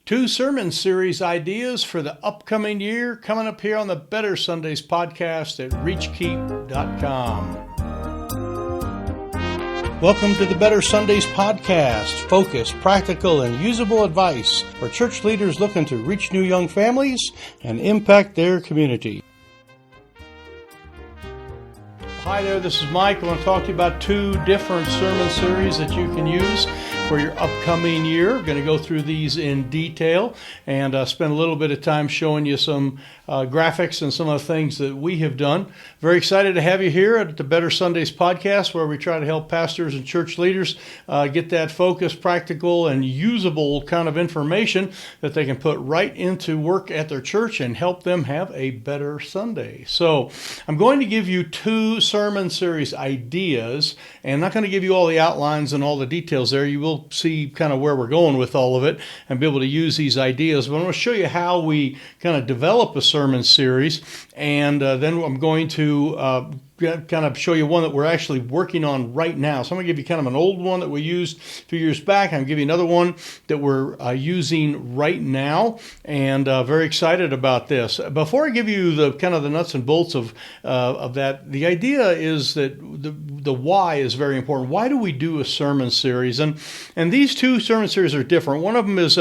Two sermon series ideas for the upcoming year coming up here on the Better Sundays podcast at reachkeep.com. Welcome to the Better Sundays podcast. Focused, practical, and usable advice for church leaders looking to reach new young families and impact their community. Hi there, this is Mike. I want to talk to you about two different sermon series that you can use for your upcoming year. I'm going to go through these in detail and spend a little bit of time showing you some graphics and some of the things that we have done. Very excited to have you here at the Better Sundays podcast, where we try to help pastors and church leaders get that focused, practical, and usable kind of information that they can put right into work at their church and help them have a better Sunday. So I'm going to give you two sermon series ideas, and I'm not going to give you all the outlines and all the details there. You will see kind of where we're going with all of it and be able to use these ideas. But I'm going to show you how we kind of develop a sermon series, and then I'm going to kind of show you one that we're actually working on right now. So I'm going to give you kind of an old one that we used a few years back. I'm going to give you another one that we're using right now, and very excited about this. Before I give you the kind of the nuts and bolts of that, the idea is that the why is very important. Why do we do a sermon series? And these two sermon series are different. One of them is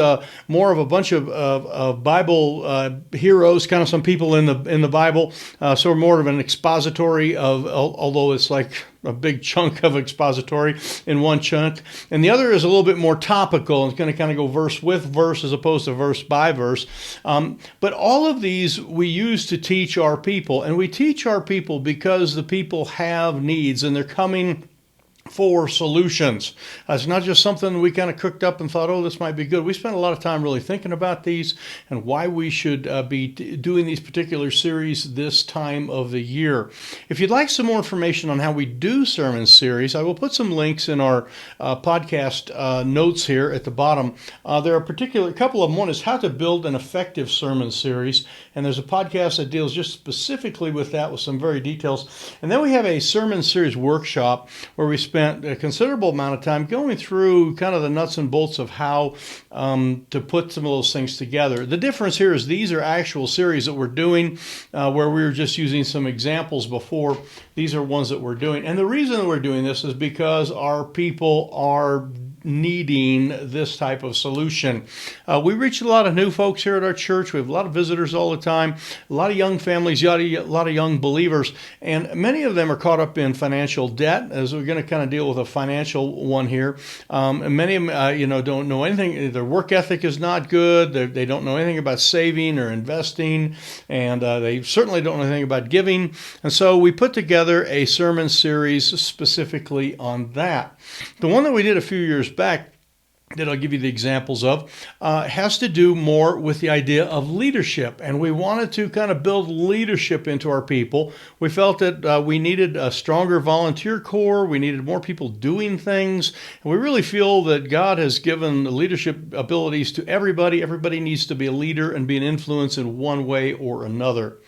more of a bunch of Bible heroes, kind of some people in the Bible. So more of an expository although it's like a big chunk of expository in one chunk. And the other is a little bit more topical. It's going to kind of go verse with verse as opposed to verse by verse. But all of these we use to teach our people. And we teach our people because the people have needs and they're coming for solutions. It's not just something we kind of cooked up and thought, oh, this might be good. We spent a lot of time really thinking about these and why we should be doing these particular series this time of the year. If you'd like some more information on how we do sermon series, I will put some links in our podcast notes here at the bottom. There are a couple of them. One is how to build an effective sermon series, and there's a podcast that deals just specifically with that with some very details. And then we have a sermon series workshop where we spent a considerable amount of time going through kind of the nuts and bolts of how to put some of those things together. The difference here is these are actual series that we're doing where we were just using some examples before. These are ones that we're doing. And the reason that we're doing this is because our people are needing this type of solution. We reach a lot of new folks here at our church. We have a lot of visitors all the time, a lot of young families, a lot of young believers, and many of them are caught up in financial debt, as we're going to kind of deal with a financial one here. And many of them, don't know anything. Their work ethic is not good. They don't know anything about saving or investing, and they certainly don't know anything about giving. And so we put together a sermon series specifically on that. The one that we did a few years back that I'll give you the examples of, has to do more with the idea of leadership. And we wanted to kind of build leadership into our people. We felt that we needed a stronger volunteer corps. We needed more people doing things. And we really feel that God has given leadership abilities to everybody. Everybody needs to be a leader and be an influence in one way or another.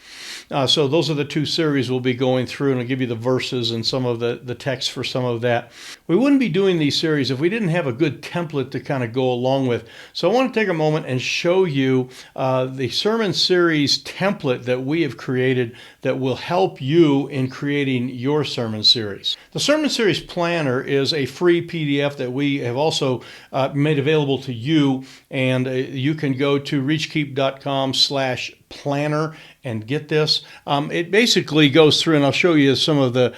So those are the two series we'll be going through, and I'll give you the verses and some of the text for some of that. We wouldn't be doing these series if we didn't have a good template to kind of go along with. So I want to take a moment and show you the sermon series template that we have created that will help you in creating your sermon series. The sermon series planner is a free PDF that we have also made available to you, and you can go to reachkeep.com/planner and get this. It basically goes through, and I'll show you some of the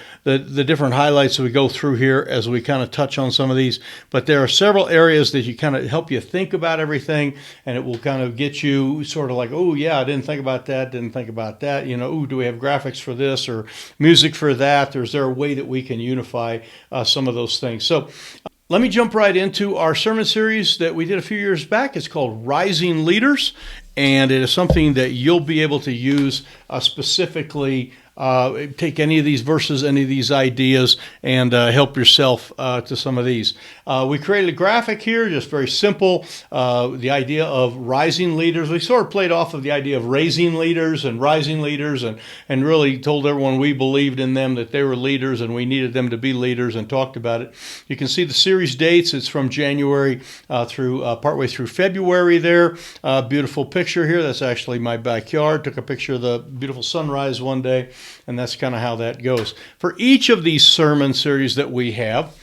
different highlights that we go through here as we kind of touch on some of these. But there are several areas that you kind of help you think about everything, and it will kind of get you sort of like, oh yeah, I didn't think about that, do we have graphics for this or music for that? Or is there a way that we can unify some of those things? So let me jump right into our sermon series that we did a few years back. It's called Rising Leaders, and it is something that you'll be able to use specifically. Take any of these verses, any of these ideas, and help yourself to some of these. We created a graphic here, just very simple. The idea of rising leaders. We sort of played off of the idea of raising leaders and rising leaders, and really told everyone we believed in them, that they were leaders and we needed them to be leaders, and talked about it. You can see the series dates. It's from January through partway through February there. Beautiful picture here. That's actually my backyard. Took a picture of the beautiful sunrise one day, and that's kind of how that goes. For each of these sermon series that we have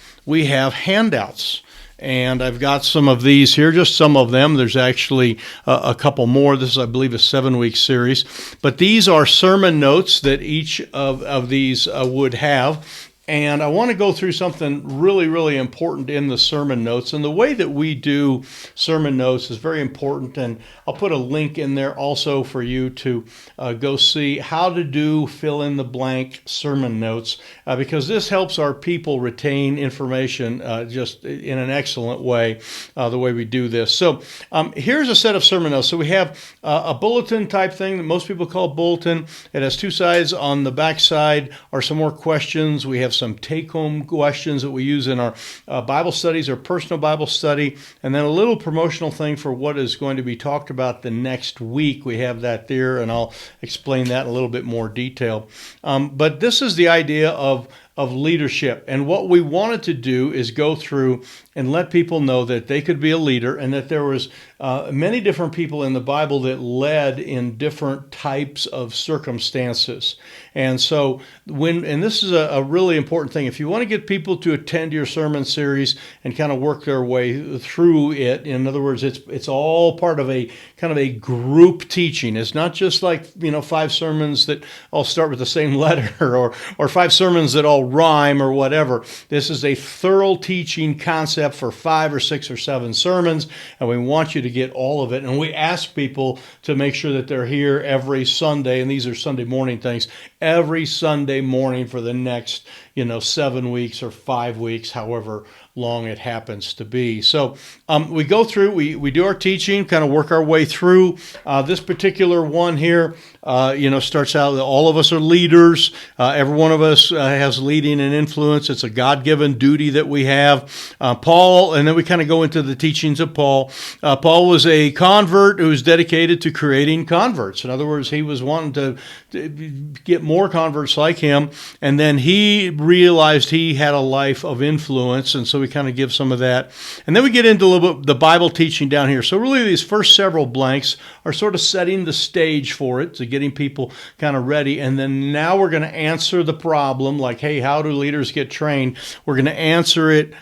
handouts. And I've got some of these here, just some of them. There's actually a couple more. This is, I believe, a 7-week series. But these are sermon notes that each of these would have. And I want to go through something really, really important in the sermon notes. And the way that we do sermon notes is very important. And I'll put a link in there also for you to go see how to do fill-in-the-blank sermon notes, because this helps our people retain information just in an excellent way, the way we do this. So here's a set of sermon notes. So we have a bulletin type thing that most people call bulletin. It has 2 sides. On the back side are some more questions. We have some take-home questions that we use in our Bible studies or personal Bible study, and then a little promotional thing for what is going to be talked about the next week. We have that there, and I'll explain that in a little bit more detail. But this is the idea of leadership. And what we wanted to do is go through and let people know that they could be a leader, and that there was many different people in the Bible that led in different types of circumstances. And so and this is a really important thing. If you want to get people to attend your sermon series and kind of work their way through it, in other words, it's all part of a kind of a group teaching. It's not just like, 5 sermons that all start with the same letter, or 5 sermons that all rhyme or whatever. This is a thorough teaching concept for 5 or 6 or 7 sermons, and we want you to get all of it. And we ask people to make sure that they're here every Sunday, and these are Sunday morning things, every Sunday morning for the next 7 weeks or 5 weeks, however long it happens to be. So we go through, we do our teaching, kind of work our way through. This particular one here, starts out that all of us are leaders. Every one of us has leading and influence. It's a God-given duty that we have. Paul, and then we kind of go into the teachings of Paul. Paul was a convert who was dedicated to creating converts. In other words, he was wanting to get more converts like him, and then he realized he had a life of influence, and so we kind of give some of that. And then we get into a little bit the Bible teaching down here. So really these first several blanks are sort of setting the stage for it, so getting people kind of ready. And then now we're going to answer the problem, like, hey, how do leaders get trained? We're going to answer it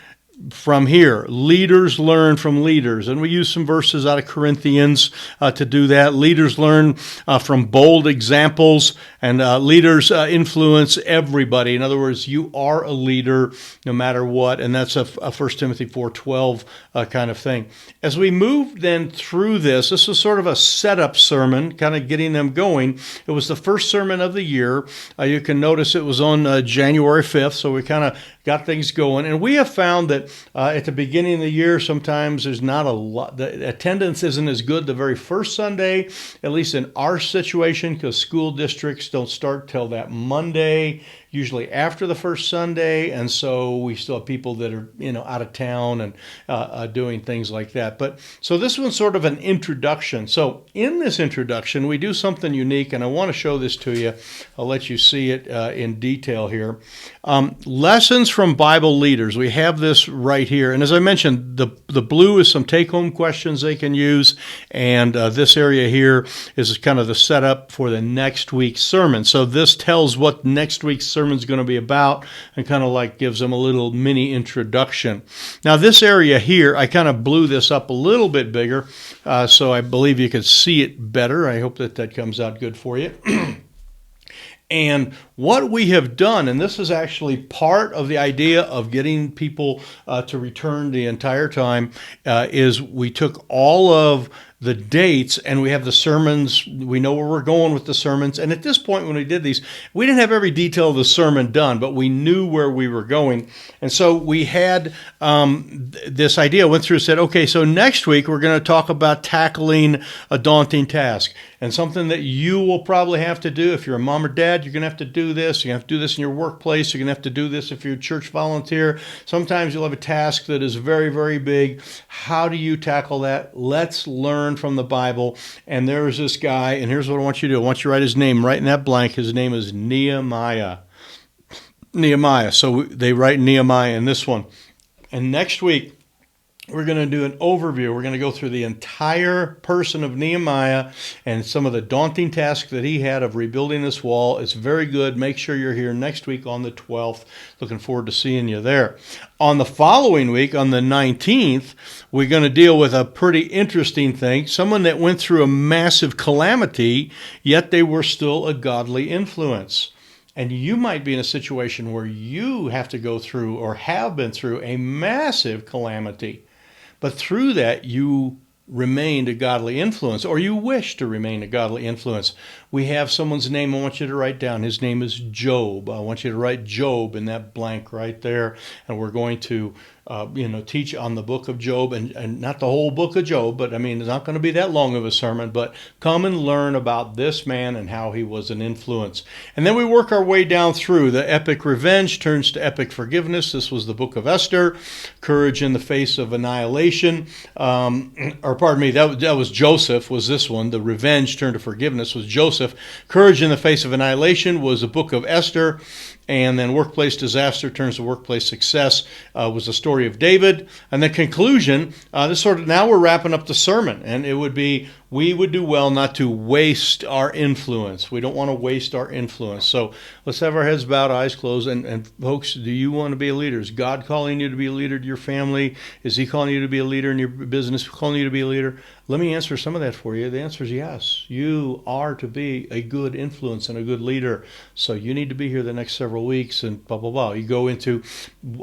from here. Leaders learn from leaders. And we use some verses out of Corinthians to do that. Leaders learn from bold examples, and leaders influence everybody. In other words, you are a leader no matter what, and that's a 1 Timothy 4:12 kind of thing. As we move then through this is sort of a setup sermon, kind of getting them going. It was the first sermon of the year. You can notice it was on January 5th, so we kind of got things going. And we have found that at the beginning of the year, sometimes there's not a lot, the attendance isn't as good the very first Sunday, at least in our situation, because school districts don't start till that Monday, usually after the first Sunday, and so we still have people that are out of town and doing things like that. But so this one's sort of an introduction. So in this introduction, we do something unique, and I want to show this to you. I'll let you see it in detail here. Lessons from Bible leaders. We have this right here, and as I mentioned, the blue is some take-home questions they can use, and this area here is kind of the setup for the next week's sermon. So this tells what next week's sermon is going to be about, and kind of like gives them a little mini introduction. Now this area here, I kind of blew this up a little bit bigger, so I believe you could see it better. I hope that comes out good for you. And what we have done, and this is actually part of the idea of getting people to return the entire time, is we took all of the dates, and we have the sermons. We know where we're going with the sermons. And at this point, when we did these, we didn't have every detail of the sermon done, but we knew where we were going. And so we had this idea, went through and said, okay, so next week we're going to talk about tackling a daunting task. And something that you will probably have to do if you're a mom or dad, you're going to have to do this. You're going to have to do this in your workplace. You're going to have to do this if you're a church volunteer. Sometimes you'll have a task that is very, very big. How do you tackle that? Let's learn from the Bible. And there is this guy, and here's what I want you to do. I want you to write his name right in that blank. His name is Nehemiah. Nehemiah. So they write Nehemiah in this one. And next week, we're going to do an overview. We're going to go through the entire person of Nehemiah and some of the daunting tasks that he had of rebuilding this wall. It's very good. Make sure you're here next week on the 12th. Looking forward to seeing you there. On the following week, on the 19th, we're going to deal with a pretty interesting thing. Someone that went through a massive calamity, yet they were still a godly influence. And you might be in a situation where you have to go through or have been through a massive calamity. But through that, you remained a godly influence, or you wish to remain a godly influence. We have someone's name I want you to write down. His name is Job. I want you to write Job in that blank right there. And we're going to teach on the book of Job, and not the whole book of Job, but I mean, it's not going to be that long of a sermon, but come and learn about this man and how he was an influence. And then we work our way down through. The epic revenge turns to epic forgiveness. This was the book of Esther. Courage in the face of annihilation. That was Joseph, was this one. The revenge turned to forgiveness was Joseph. Courage in the face of annihilation was the book of Esther. And then workplace disaster turns to workplace success was the story of David. And the conclusion, now we're wrapping up the sermon. And it would be, we would do well not to waste our influence. We don't want to waste our influence. So let's have our heads bowed, eyes closed. And folks, do you want to be a leader? Is God calling you to be a leader to your family? Is he calling you to be a leader in your business, calling you to be a leader? Let me answer some of that for you. The answer is yes. You are to be a good influence and a good leader. So you need to be here the next several weeks and blah, blah, blah. You go into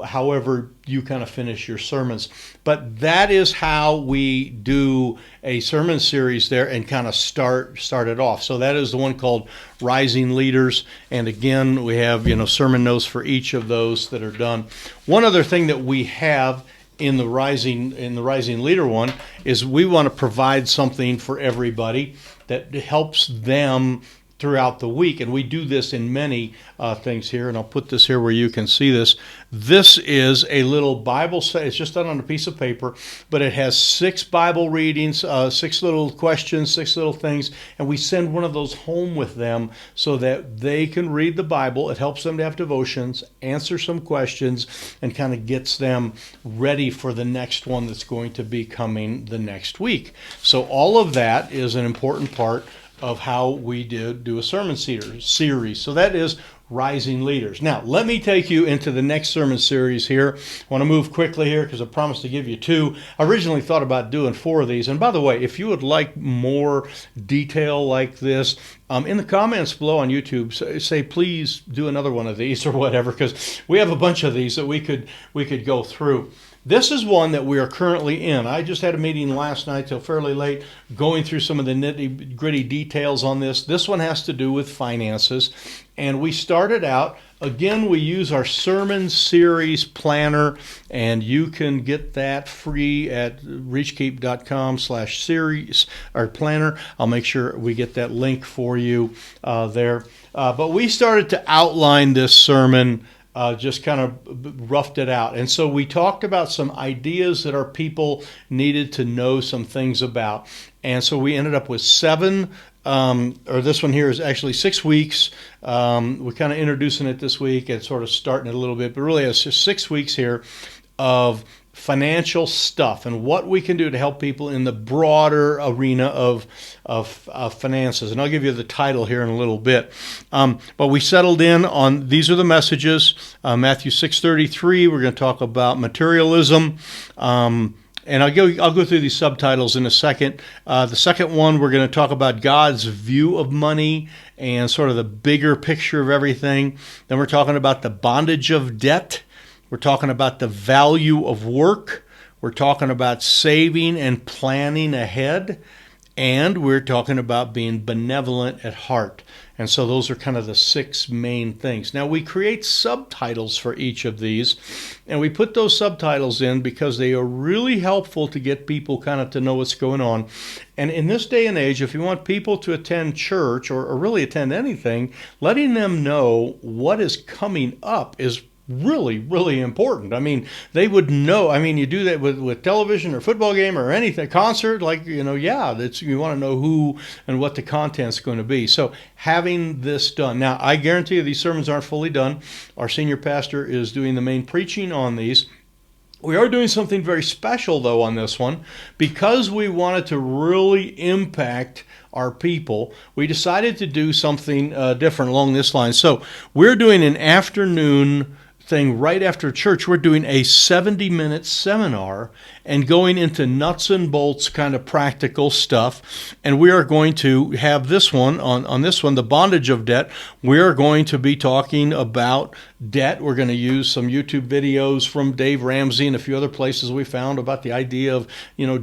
however you kind of finish your sermons. But that is how we do a sermon series there and kind of start it off. So that is the one called Rising Leaders. And again, we have, sermon notes for each of those that are done. One other thing that we have in the rising leader one is we want to provide something for everybody that helps them throughout the week. And we do this in many things here. And I'll put this here where you can see this. This is a little Bible study. It's just done on a piece of paper, but it has 6 Bible readings, 6 little questions, 6 little things. And we send one of those home with them so that they can read the Bible. It helps them to have devotions, answer some questions, and kind of gets them ready for the next one that's going to be coming the next week. So all of that is an important part of how we do a sermon series. So that is Rising Leaders. Now, let me take you into the next sermon series here. I want to move quickly here because I promised to give you 2. I originally thought about doing 4 of these. And by the way, if you would like more detail like this, in the comments below on YouTube, say please do another one of these or whatever, because we have a bunch of these that we could go through. This is one that we are currently in. I just had a meeting last night till fairly late going through some of the nitty-gritty details on this. This one has to do with finances. And we started out, again, we use our sermon series planner, and you can get that free at reachkeep.com/series or planner. I'll make sure we get that link for you there. But we started to outline this sermon, just kind of roughed it out. And so we talked about some ideas that our people needed to know some things about. And so we ended up with 7, or this one here is actually 6 weeks. We're kind of introducing it this week and sort of starting it a little bit, but really it's just 6 weeks here of financial stuff and what we can do to help people in the broader arena of finances. And I'll give you the title here in a little bit. But we settled in on, these are the messages. Matthew 6:33, we're going to talk about materialism. And I'll go through these subtitles in a second. The second one, we're going to talk about God's view of money and sort of the bigger picture of everything. Then we're talking about the bondage of debt. We're talking about the value of work. We're talking about saving and planning ahead. and we're talking about being benevolent at heart. And so those are kind of the 6 main things. Now we create subtitles for each of these, and we put those subtitles in because they are really helpful to get people kind of to know what's going on. And in this day and age, if you want people to attend church or really attend anything, letting them know what is coming up is really, really important. I mean, they would know. I mean, you do that with television or football game or anything, concert, like, you want to know who and what the content's going to be. So having this done. Now, I guarantee you these sermons aren't fully done. Our senior pastor is doing the main preaching on these. We are doing something very special, though, on this one. Because we wanted to really impact our people, we decided to do something different along this line. So we're doing an afternoon thing right after church. We're doing a 70-minute seminar and going into nuts and bolts kind of practical stuff. And we are going to have this one, on this one, the bondage of debt. We're going to be talking about debt. We're going to use some YouTube videos from Dave Ramsey and a few other places we found about the idea of,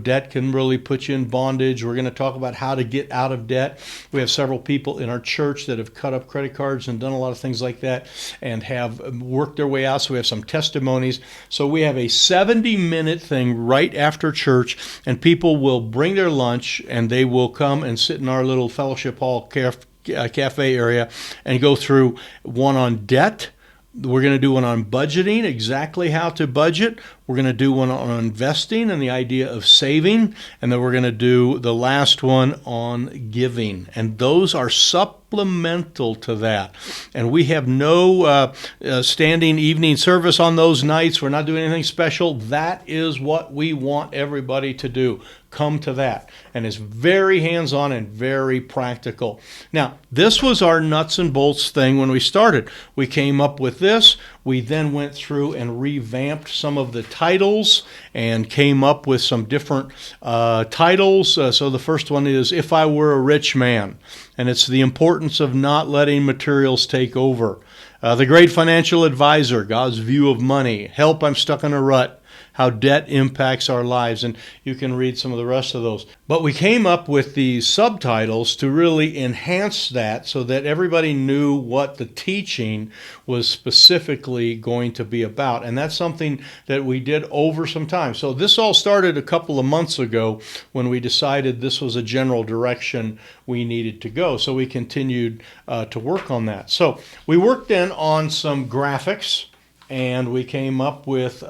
debt can really put you in bondage. We're going to talk about how to get out of debt. We have several people in our church that have cut up credit cards and done a lot of things like that and have worked their way out. So we have some testimonies. So we have a 70-minute thing right after church, and people will bring their lunch and they will come and sit in our little fellowship hall cafe area and go through one on debt. We're going to do one on budgeting, exactly how to budget. We're going to do one on investing and the idea of saving. And then we're going to do the last one on giving. And those are supplemental to that. And we have no standing evening service on those nights. We're not doing anything special. That is what we want everybody to do. Come to that. And it's very hands-on and very practical. Now, this was our nuts and bolts thing when we started. We came up with this. We then went through and revamped some of the titles and came up with some different titles. So the first one is If I Were a Rich Man, and it's the importance of not letting materials take over. The Great Financial Advisor, God's View of Money. Help, I'm Stuck in a Rut. How debt impacts our lives, and you can read some of the rest of those. But we came up with these subtitles to really enhance that so that everybody knew what the teaching was specifically going to be about. And that's something that we did over some time. So this all started a couple of months ago when we decided this was a general direction we needed to go. So we continued to work on that. So we worked in on some graphics, and we came up with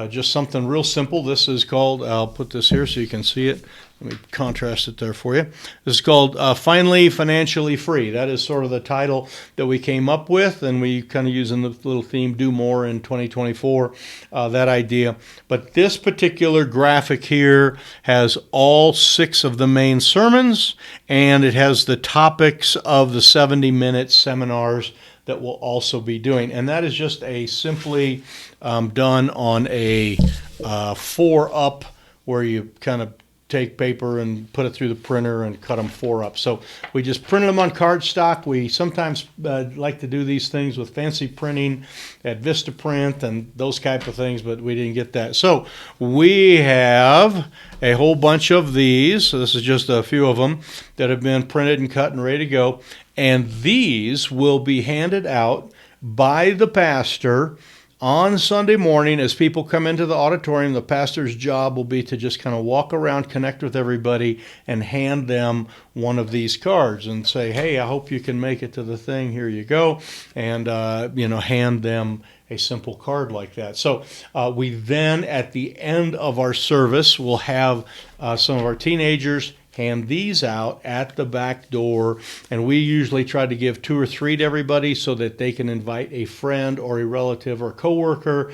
just something real simple. This is called, I'll put this here so you can see it. Let me contrast it there for you. This is called Finally Financially Free. That is sort of the title that we came up with, and we kind of using the little theme, Do More in 2024, that idea. But this particular graphic here has all 6 of the main sermons, and it has the topics of the 70-minute seminars that we'll also be doing. And that is just a simply done on a 4-up, where you kind of take paper and put it through the printer and cut them 4-up. So we just printed them on cardstock. We sometimes like to do these things with fancy printing at Vistaprint and those type of things, but we didn't get that. So we have a whole bunch of these. So this is just a few of them that have been printed and cut and ready to go. And these will be handed out by the pastor on Sunday morning as people come into the auditorium. The pastor's job will be to just kind of walk around, connect with everybody, and hand them one of these cards and say, hey, I hope you can make it to the thing. Here you go. And, hand them a simple card like that. So we then, at the end of our service, will have some of our teenagers hand these out at the back door, and we usually try to give 2 or 3 to everybody so that they can invite a friend or a relative or coworker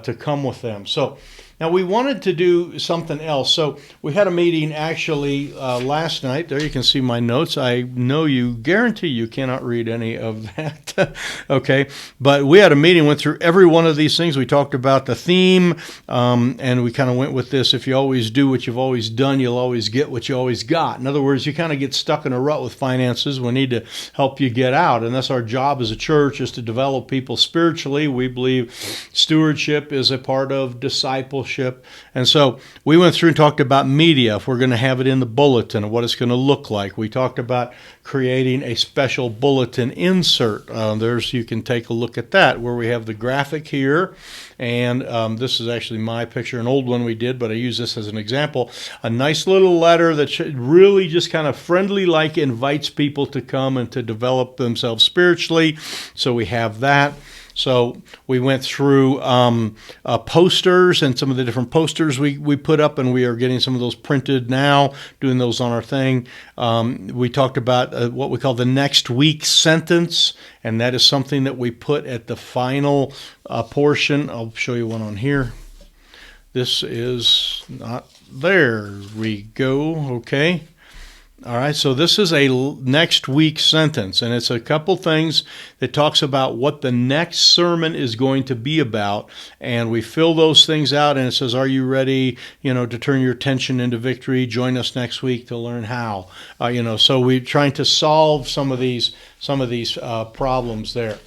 to come with them. So now we wanted to do something else. So we had a meeting actually last night. There you can see my notes. I know you guarantee you cannot read any of that. Okay. But we had a meeting, went through every one of these things. We talked about the theme, and we kind of went with this. If you always do what you've always done, you'll always get what you always got. In other words, you kind of get stuck in a rut with finances. We need to help you get out. And that's our job as a church, is to develop people spiritually. We believe stewardship is a part of discipleship. discipleship. And so we went through and talked about media, if we're going to have it in the bulletin and what it's going to look like. We talked about creating a special bulletin insert. You can take a look at that, where we have the graphic here. And this is actually my picture, an old one we did, but I use this as an example. A nice little letter that really just kind of friendly-like invites people to come and to develop themselves spiritually. So we have that. So we went through posters and some of the different posters we put up, and we are getting some of those printed now, doing those on our thing. We talked about what we call the next week sentence, and that is something that we put at the final portion. I'll show you one on here. This is not there. We go. Okay. All right, so this is a next week sentence, and it's a couple things that talks about what the next sermon is going to be about, and we fill those things out, and it says, are you ready, to turn your attention into victory? Join us next week to learn how. So we're trying to solve some of these problems there.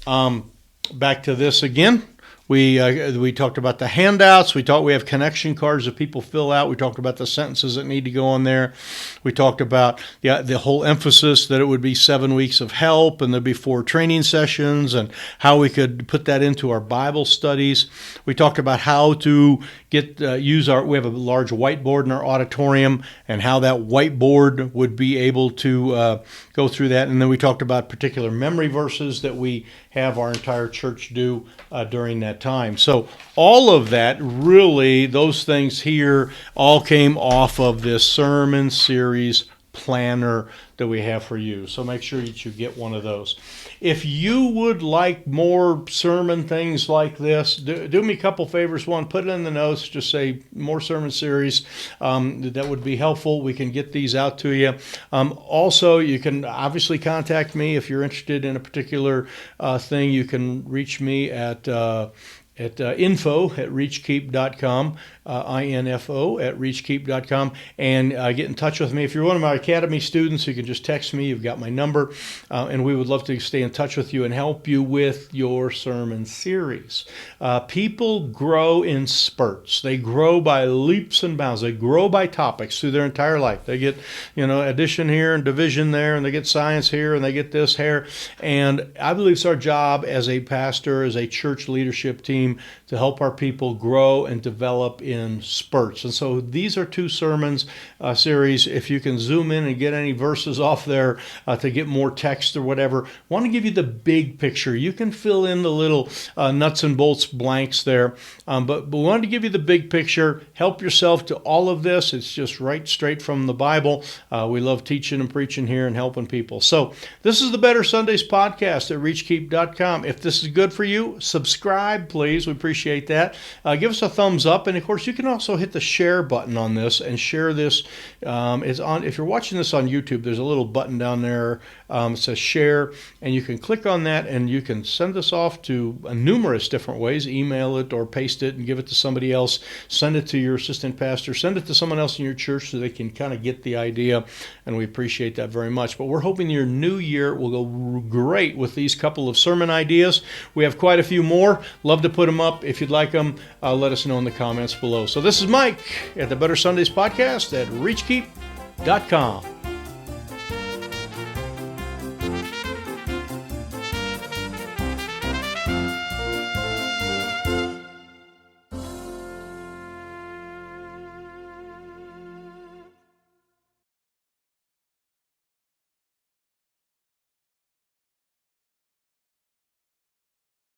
Back to this again. We talked about the handouts. We have connection cards that people fill out. We talked about the sentences that need to go on there. We talked about the whole emphasis that it would be 7 weeks of help, and there'd be 4 training sessions, and how we could put that into our Bible studies. We talked about how to we have a large whiteboard in our auditorium, and how that whiteboard would be able to go through that. And then we talked about particular memory verses that we have our entire church do during that time. So all of that, really, those things here all came off of this sermon series planner that we have for you. So make sure that you get one of those. If you would like more sermon things like this, do me a couple favors. One, put it in the notes. Just say more sermon series. That would be helpful. We can get these out to you. Also, you can obviously contact me if you're interested in a particular thing. You can reach me at info@reachkeep.com, info@reachkeep.com, and get in touch with me. If you're one of my Academy students, you can just text me. You've got my number, and we would love to stay in touch with you and help you with your sermon series. People grow in spurts. They grow by leaps and bounds. They grow by topics through their entire life. They get, addition here and division there, and they get science here, and they get this here. And I believe it's our job as a pastor, as a church leadership team, to help our people grow and develop in spurts. And so these are 2 sermons series. If you can zoom in and get any verses off there to get more text or whatever, I want to give you the big picture. You can fill in the little nuts and bolts blanks there, but we wanted to give you the big picture. Help yourself to all of this. It's just right straight from the Bible. We love teaching and preaching here and helping people. So this is the Better Sundays podcast at reachkeep.com. If this is good for you, subscribe, please. We appreciate that. Give us a thumbs up, and of course, you can also hit the share button on this and share this. If you're watching this on YouTube, there's a little button down there. It says share, and you can click on that, and you can send this off to numerous different ways. Email it or paste it and give it to somebody else. Send it to your assistant pastor. Send it to someone else in your church so they can kind of get the idea, and we appreciate that very much. But we're hoping your new year will go great with these couple of sermon ideas. We have quite a few more. Love to put them up. If you'd like them, let us know in the comments below. So this is Mike at the Better Sundays podcast at reachkeep.com.